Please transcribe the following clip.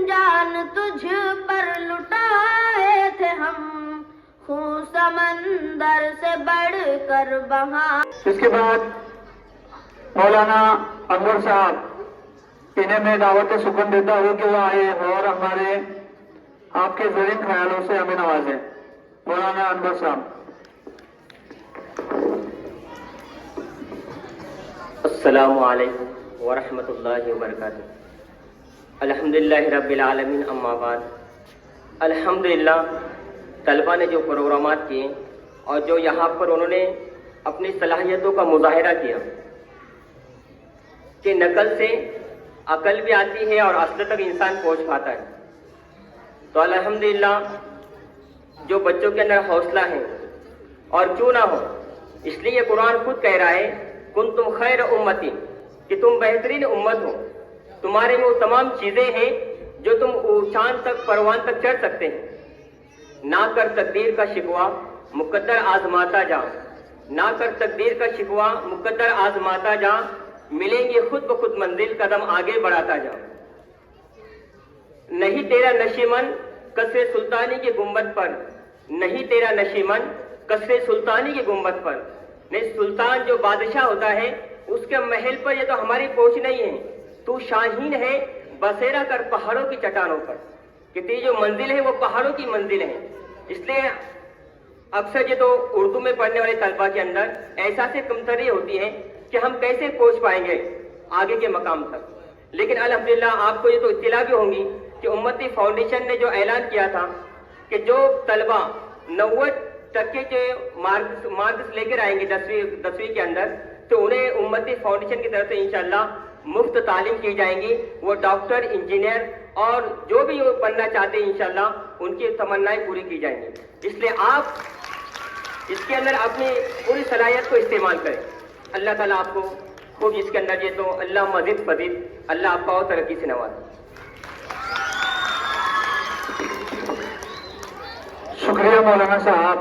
جان تجھ پر لٹائے تھے ہم، خون سمندر سے بڑھ کر بہا۔ اس کے بعد مولانا انور صاحب، انہیں میں دعوت سکون دیتا ہوں کہ وہ آئے اور ہمارے آپ کے زرین خیالوں سے ہمیں نوازیں۔ مولانا انور صاحب۔ السلام علیکم ورحمۃ اللہ وبرکاتہ۔ الحمدللہ رب العالمین، اما بعد۔ الحمدللہ طلبہ نے جو پروگرامات کیے اور جو یہاں پر انہوں نے اپنی صلاحیتوں کا مظاہرہ کیا کہ نقل سے عقل بھی آتی ہے اور اصل تک انسان پہنچ پاتا ہے، تو الحمدللہ جو بچوں کے اندر حوصلہ ہے اور کیوں نہ ہو، اس لیے قرآن خود کہہ رہا ہے کنتم خیر امتی، کہ تم بہترین امت ہو، تمہارے میں وہ تمام چیزیں ہیں جو تم چاند تک پروان تک چڑھ سکتے ہیں۔ نہ کر تقدیر کا شکوہ مقدر آزماتا جا، نہ کر تقدیر کا شکوہ مقدر آزماتا جا، ملیں گے خود بخود منزل، قدم آگے بڑھاتا جا۔ نہیں تیرا نشیمن قصر سلطانی کے گنبد پر، نہیں تیرا نشیمن قصر سلطانی کے گنبد پر، نہیں سلطان جو بادشاہ ہوتا ہے اس کے محل پر یہ تو ہماری پہنچ نہیں ہے، تو شاہین ہے بسیرا کر پہاڑوں کی چٹانوں پر، کہ تیری جو منزل ہے وہ پہاڑوں کی منزل ہے۔ اس لیے اکثر یہ تو اردو میں پڑھنے والے طلبہ کے اندر احساس کمتری ہوتی ہے کہ ہم کیسے پہنچ پائیں گے آگے کے مقام تک، لیکن الحمدللہ آپ کو یہ تو اطلاع بھی ہوں گی کہ امتی فاؤنڈیشن نے جو اعلان کیا تھا کہ جو طلبہ 90% کے مارکس لے کر آئیں گے 10ویں کے اندر، تو انہیں امتی فاؤنڈیشن کی طرف سے انشاءاللہ مفت تعلیم کی جائیں گی، وہ ڈاکٹر، انجینئر اور جو بھی وہ بننا چاہتے ہیں انشاءاللہ ان کی تمنائیں پوری کی جائیں گی۔ اس لیے آپ اس کے اندر اپنی پوری صلاحیت کو استعمال کریں۔ اللہ تعالیٰ آپ کو خوب اس کے اندر یہ تو اللہ مزید فزید اللہ آپ کو اور ترقی سے نوازے۔ شکریہ مولانا صاحب۔